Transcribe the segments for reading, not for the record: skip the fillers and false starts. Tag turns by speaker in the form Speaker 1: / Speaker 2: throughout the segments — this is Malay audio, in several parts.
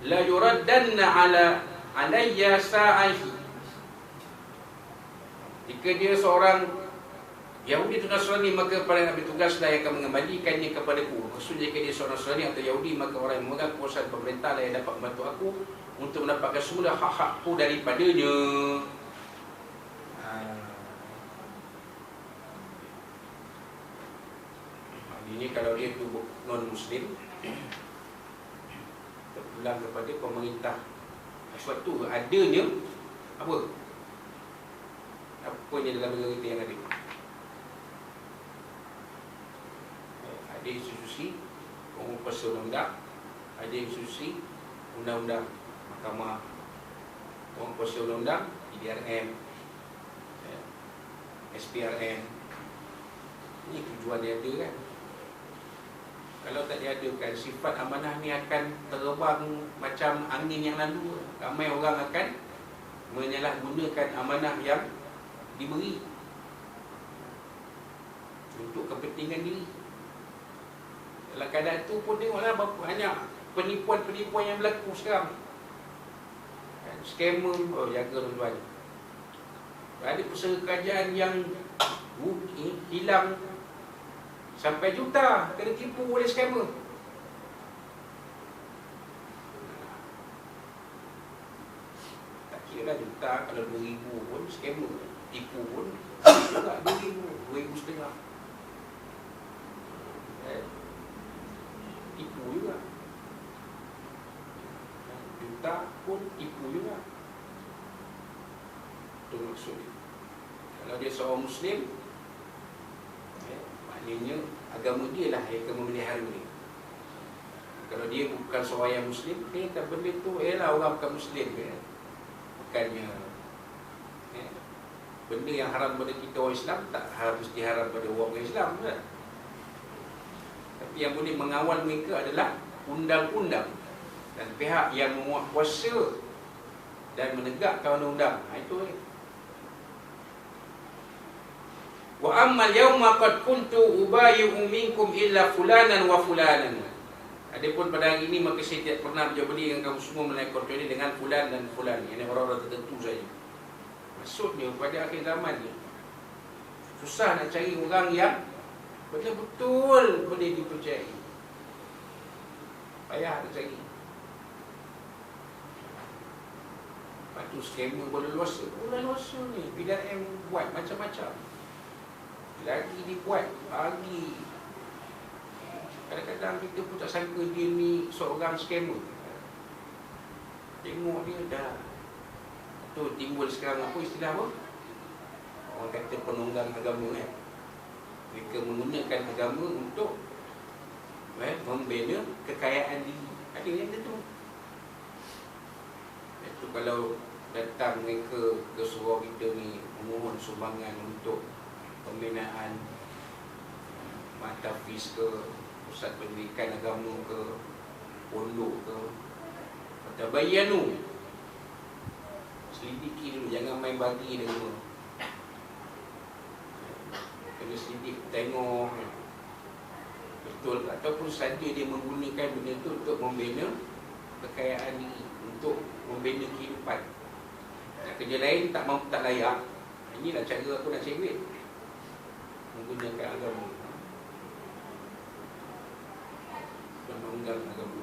Speaker 1: la yuraddanna alayya sa'ihi. Jika dia seorang Yahudi atau Nasrani, maka para Nabi tugaslah yang akan mengembalikannya kepadaku. Maksudnya jika dia seorang Nasrani atau Yahudi, maka orang yang memegang kuasa pemerintah lah yang dapat membantu aku untuk mendapatkan semula hak-hakku daripadanya. Ini kalau dia tu non-Muslim, terpulang kepada pemerintah suatu adanya apa yang dalam negara kita yang ada. Ada institusi penguasa undang-undang, ada institusi undang-undang mahkamah penguasa undang-undang, PDRM, SPRM. Ini tujuan dia ada kan. Kalau tak diadakan, sifat amanah ni akan terbang macam angin yang lalu. Ramai orang akan menyalahgunakan amanah yang diberi untuk kepentingan diri. Dalam keadaan itu pun tengoklah berapa banyak penipuan-penipuan yang berlaku sekarang. Scammer, jaga tuan-tuan. Ada pesara kerajaan yang hilang sampai juta, kena tipu oleh scammer. Tak kira lah juta, kalau 2,000 pun scammer. Tipu pun juga 2,000, 2,500. Tipu juga. Juta pun tipu juga. Itu maksudnya. Kalau dia seorang Muslim, maknanya agama dia lah yang akan memelihara dia. Kalau dia bukan seorang yang Muslim, dia tak benda tu, lah orang bukan Muslim kan? Bukannya benda yang haram pada kita orang Islam tak harus diharam pada orang Islam kan? Tapi yang boleh mengawal mereka adalah undang-undang dan pihak yang menguatkuasa dan menegakkan undang-undang. Itu wa ammal yauma qad kuntu ubayyi'u minkum illa fulanan wa fulanan. Adapun pada hari ini maka saya tidak pernah berjabadi dengan kamu semua melainkan kecuali dengan fulan dan fulan. Ini orang-orang tertentu saja. Maksudnya pada akhir zaman ni susah nak cari orang yang betul-betul boleh dipercayai. Payah nak cari. Lepas tu scammer bola luasa ni PDRM buat macam-macam. Lagi dibuat lagi. Kadang-kadang kita pun tak sangka dia ni seorang scammer. Tengok dia dah. Tu timbul sekarang apa istilah apa? Orang kata penunggang agama kan. Mereka menggunakan agama untuk membina kekayaan diri. Ada yang tentu. Itu kalau datang mereka ke surau kita ni memohon sumbangan untuk pembinaan matafis ke, pusat pendidikan agama ke, pondok ke, tabayyanu, selidiki dulu, jangan main bagi dengan kena selidik, tengok betul ataupun saja dia menggunakan benda tu untuk membina kekayaan diri, untuk membina kehidupan. Kerja lain tak layak. Inilah cara aku nak cari duit, menggunakan agama, penunggang agama.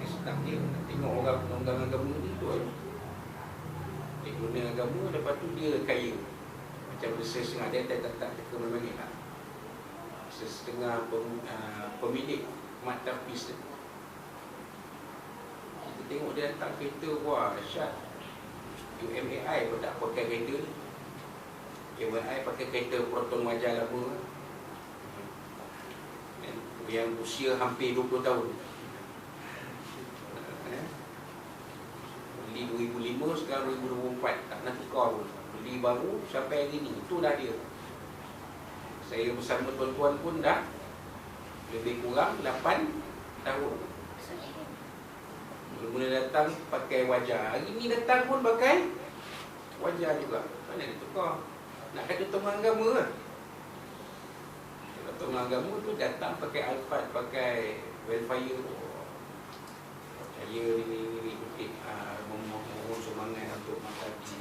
Speaker 1: Sedap dia nak tengok orang penunggang agama ni tu dia guna agama, lepas tu dia kaya. Macam setengah dia tak teka memang lah. Setengah pemilik matafis tu, kita tengok dia datang kereta, wah dahsyat. UMAI pun tak pakai kereta ni. UMAI pakai kereta Proton Wajah lama yang usia hampir 20 tahun. Beli 2005, sekarang 2024, tak nak tukar pun. Beli baru sampai hari ni, itu dah dia. Saya bersama tuan-tuan pun dah lebih kurang 8 tahun. Mula-mula datang pakai Wajah, hari ni datang pun pakai Wajah juga. Mana dia tukar? Nak kata tonggang agama kan? Kalau tonggang agama tu datang pakai Alphard, pakai Wellfire. saya ni kutip memohon sumbangan untuk makabis.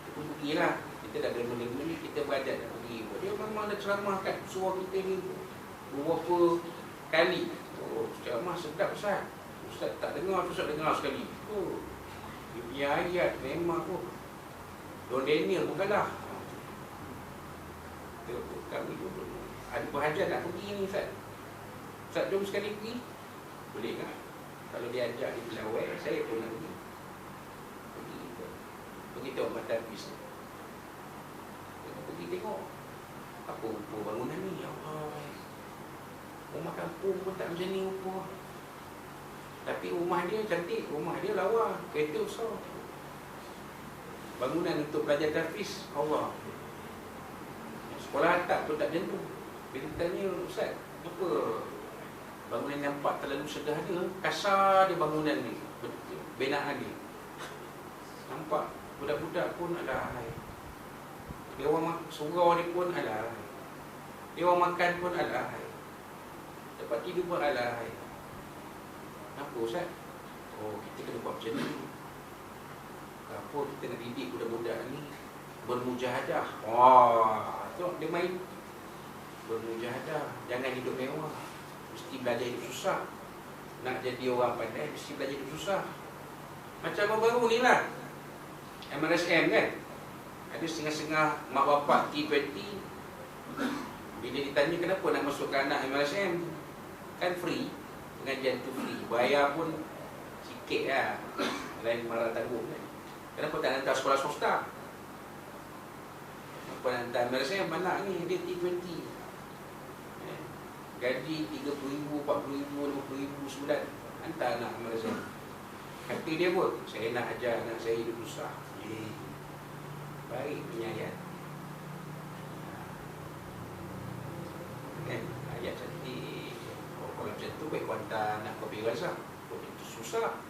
Speaker 1: Kita pun pergilah. Kita dah ada benda ni, kita beradat nak pergi. Dia memang ada ceramah kat surau kita ni beberapa kali. Oh, ceramah sedap Ustaz. Ustaz tak dengar, Ustaz dengar sekali. Oh, dia punya ayat memang pun Don Daniel pun kalah. Kami pun ada berhajat nak pergi ni Ustaz. Ustaz jom sekali pergi. Boleh tak? Kalau dia ajak di Pelawai, saya pun nak pergi. Pergi tengok Matahapis ni. Pergi tengok apa rupa bangunan ni. Ya Allah, rumah kampung pun tak macam ni rupa. Tapi rumah dia cantik, rumah dia lawa, kereta besar. Bangunan untuk belajar tahfiz, Allah. Sekolah atap pun tak macam tu. Bila tanya, Ustaz, apa bangunan nampak terlalu sederhana, kasar dia bangunan ni, binaan ni. Nampak budak-budak pun alahai. Dia orang surau ni pun alahai. Dia orang makan pun alahai. Tempat tidur pun alahai. Kenapa Ustaz? Oh, kita kena buat macam ni. Apa kita nak didik budak-budak ni bermujahadah. Wah, tengok dia main bermujahadah. Jangan hidup mewah, mesti belajar hidup susah. Nak jadi orang pandai, mesti belajar hidup susah. Macam orang baru ni lah, MRSM kan. Ada setengah-setengah mak bapak T20. Bila ditanya kenapa nak masukkan anak MRSM, kan free, pengajian tu free, bayar pun sikit lah, lain marah tanggung kan. Kenapa tak hantar sekolah swasta? Kenapa nak hantar MRSM? Anak ni dia T20, gaji RM30,000, RM40,000, RM50,000 sebulan. Hantar anak MRSM. Kata dia pun, saya nak ajar anak saya hidup susah. Baik penyayat kan, ayat cantik. Kalau macam tu baik hantar anak kopi rasa. Itu susah.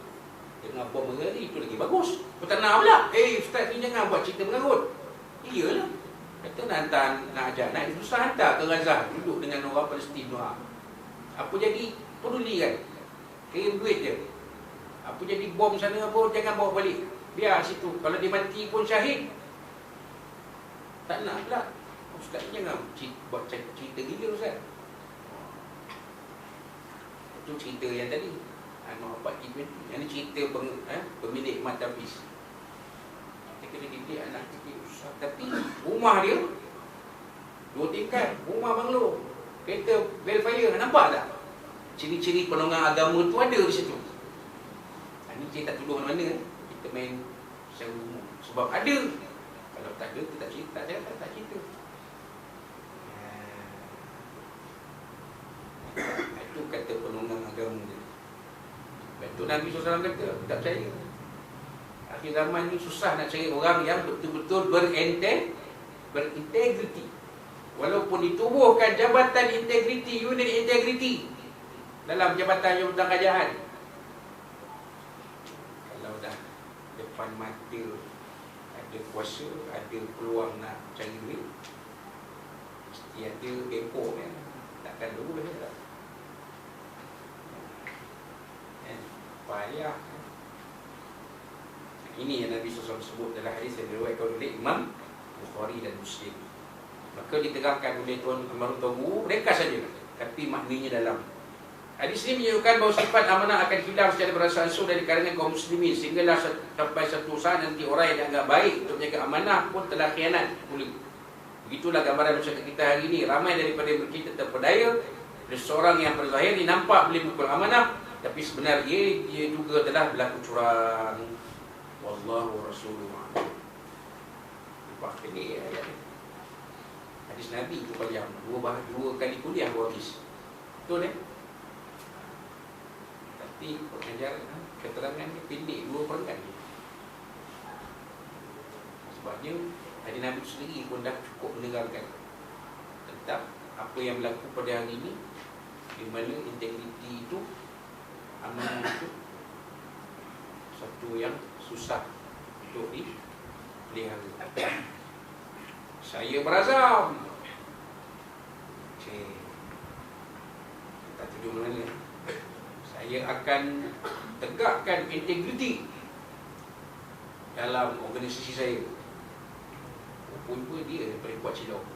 Speaker 1: Dengan bom mengeri itu lagi bagus. Kau tak nak pula. Ustaz ni jangan buat cerita mengarut. Iyalah. Kata nak hantar, nak ajar, nak susah hantar ke Gaza, duduk dengan orang Palestin tu. Apa jadi peduli kan? Kirim duit je. Apa jadi bom sana apa, jangan bawa balik. Biar situ. Kalau dia mati pun syahid. Tak nak pula. Ustaz ni jangan buat cerita gila Ustaz. Itu cerita yang tadi. Anak bapak T20. Yang ni cerita pemilik Matahapis. Kita kena didik anak kita susah. Tapi rumah dia 2 tingkat, rumah banglo, kereta Velfire. Nampak tak? Ciri-ciri penonggang agama tu ada di situ. Ini saya tak tuduh mana-mana. Kita main secara umum. Sebab ada. Kalau tak ada, kita tak cerita. Tak cerita. Itu kata penonggang agama dia. Betul Nabi SAW kata, tak percaya. Akhir zaman ni susah nak cari orang yang betul-betul berintegriti. Walaupun ditubuhkan jabatan integriti, unit integriti dalam jabatan kerajaan, kalau dah depan mata ada kuasa, ada peluang nak cari duit, mesti ada depo kan. Takkan dulu tak. Payah. Ini yang Nabi SAW sebut dalam hadis yang diriwayatkan oleh Imam Bukhari dan Muslim. Maka diterangkan oleh Tuan Almarhum Tuan Guru, mereka saja, tapi maknanya dalam. Hadis ini menunjukkan bahawa sifat amanah akan hilang secara beransur dari kalangan kaum muslimin, sehinggalah sampai satu saat nanti orang yang dianggap baik untuk menjaga amanah pun telah khianat pula. Begitulah gambaran masyarakat kita hari ini. Ramai daripada kita terpedaya. Seorang yang berzahir ni nampak boleh memukul amanah, tapi sebenarnya dia juga telah berlaku curang. Wallahu rasuluhu. Nampak ini ayat ni. Hadis Nabi tu panjang, dua kali kuliah baru habis. Betul Tapi pengajaran keterangan ni pendek, 2 perenggan je. Sebabnya hadis Nabi sendiri pun dah cukup menerangkan tentang apa yang berlaku pada hari ini, di mana integriti itu, amanah itu satu yang susah untuk dipelihara. Saya berazam. Tak tujuh mana. Saya Saya akan tegakkan integriti dalam organisasi saya. Pun dia paling kuat cilok,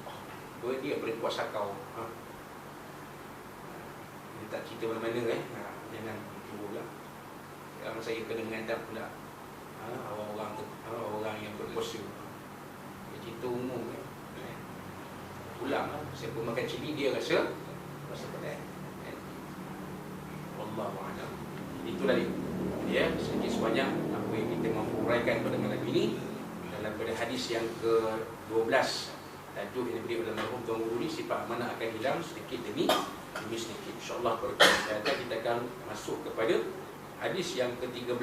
Speaker 1: dia paling kuat sakau. Dia tak cerita mana-mana jangan itu pula. Yang saya kena mengadap pula orang yang berkuasa. Dia cerita umum ulang siapa makan cili dia rasa pedai. Wallahu a'lam. Itulah dia sedikit sebanyak apa yang kita mampu uraikan pada malam ini dalam pada hadis yang ke-12. Tajuk yang diberi oleh marhum Tuan Guru ni, sifat amanah akan hilang sedikit demi sedikit. InsyaAllah pada kesempatan kita akan masuk kepada hadis yang ke-13.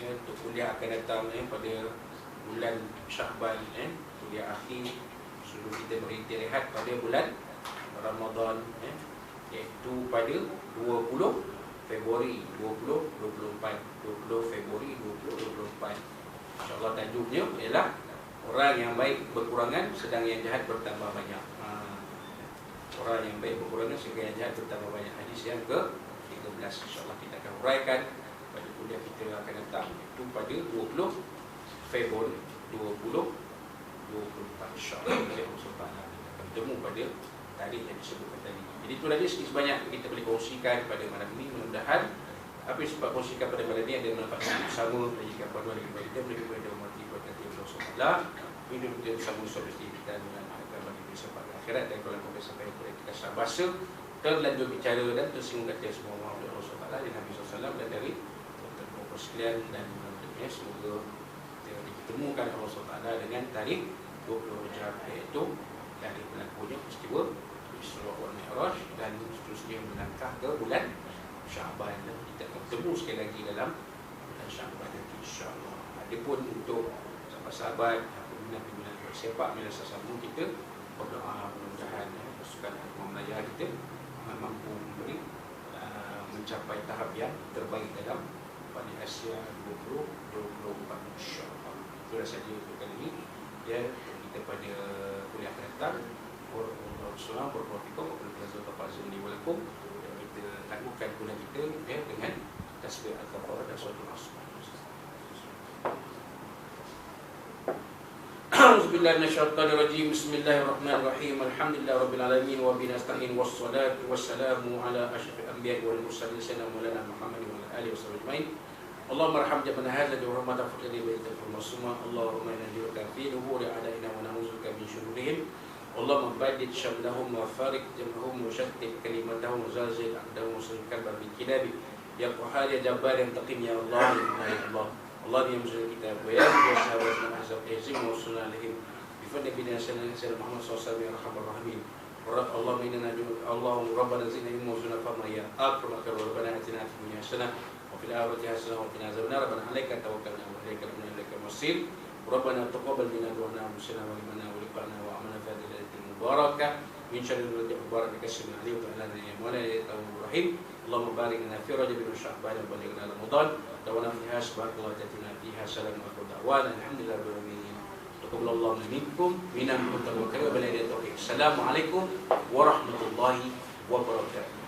Speaker 1: Untuk kuliah akan datang pada bulan Syahban, kuliah akhir sebelum kita berhenti rehat pada bulan Ramadan, iaitu pada 20 Februari 2024. 20 Februari 2024. InsyaAllah tajuknya ialah orang yang baik berkurangan sedang yang jahat bertambah banyak. Orang yang baik berkurangan sedang yang jahat bertambah banyak. Hadis yang ke-13. InsyaAllah kita akan uraikan pada kuliah kita akan datang, itu pada 20 Februari 2024. InsyaAllah kita akan bertemu pada tarikh yang disebutkan tadi. Jadi itulah dia sedikit sebanyak kita boleh kongsikan pada malam ini. Mudah-mudahan apa yang sempat kongsikan pada malam ini ada manfaat bersama dan jika panduan bagi kita boleh kepada umat kita Allah SWT. Hidup kita bersama solusi kita dengan agama kita sampai akhirat. Dan kalau kita sampai kepada kita bahasa terlanjur bicara dan tersinggung kata semua Muhammad Allah SWT dan Nabi SAW dan dari teman-teman sekalian, dan semoga kita ditemukan Allah SWT dengan tarikh 20 Rajab, iaitu dari berlakunya peristiwa Isra wal Mi'raj dan seterusnya melangkah ke bulan Sya'ban. Kita akan bertemu sekali lagi dalam bulan Sya'ban nanti, insyaAllah. Adapun untuk sahabat-sahabat pimpinan bersepak menyelesaikan sambung, kita berdoa mudah-mudahan pasukan Muhammadiyah kita mampu memberi mencapai tahap yang terbaik dalam Bani Asia 2024, insyaAllah. Itulah saja untuk kali ini kita pada kuliah akan datang. Assalamualaikum warahmatullahi wabarakatuh. Kita tangguhkan kuliah kita dengan tasbih al-kafarah dan suratul Asr. A'udzubillahi minasyaitonir rajim. Bismillahirrahmanirrahim. Alhamdulillahirabbil alamin wa bihi nasta'in wassalatu wassalamu ala asyrafil anbiya'i wal mursalin sayyidina Maulana Muhammadin wa ala alihi wasallam ajmain. Allahumma arham jamana hadza bi hurmati faqri baitil masuma. Allahumma inna naj'aluka fi nuhuri a'daina wa na'udzuka min shururihim. Allahumma baddid syamlahum wa farik jam'ahum wa shattit kalimatahum wa zalzil aqdahum wa sulkal babil kilabi. Ya Qahhar ya Jabbar ya Taqim ya Allah ya Allah. Allah yang menjadi kita ya sahabat dan azab azim wa sunnahihim bi fadli bin sayyidina Muhammad sallallahu alaihi wasallam. Allahumma inna naj'aluka Allahumma rabbana zidna ilma wa zidna fahma ya akramaka rabbana atina fid dunya hasanah wa fil akhirati hasanah wa qina adzabannar. Rabbana 'alaika tawakkalna wa ilaika al-masir. Rabbana taqabbal minna wa anna muslimina wa limanna wa liqana wa amana fi hadhihi al-lailatul mubarakah min syarri al-mubarak kasmi alayhi wa ala alihi wa sahbihi rahim. Allahumma barik lana fi Rajab wa Sya'ban wa balighna Ramadan. Dawana fiha subhanallahi tatina fiha salam wa da'wana alhamdulillahi rabbil alamin. Taqabbalallahu minkum minna wa taqabbal wa baligh. Assalamualaikum warahmatullahi wabarakatuh.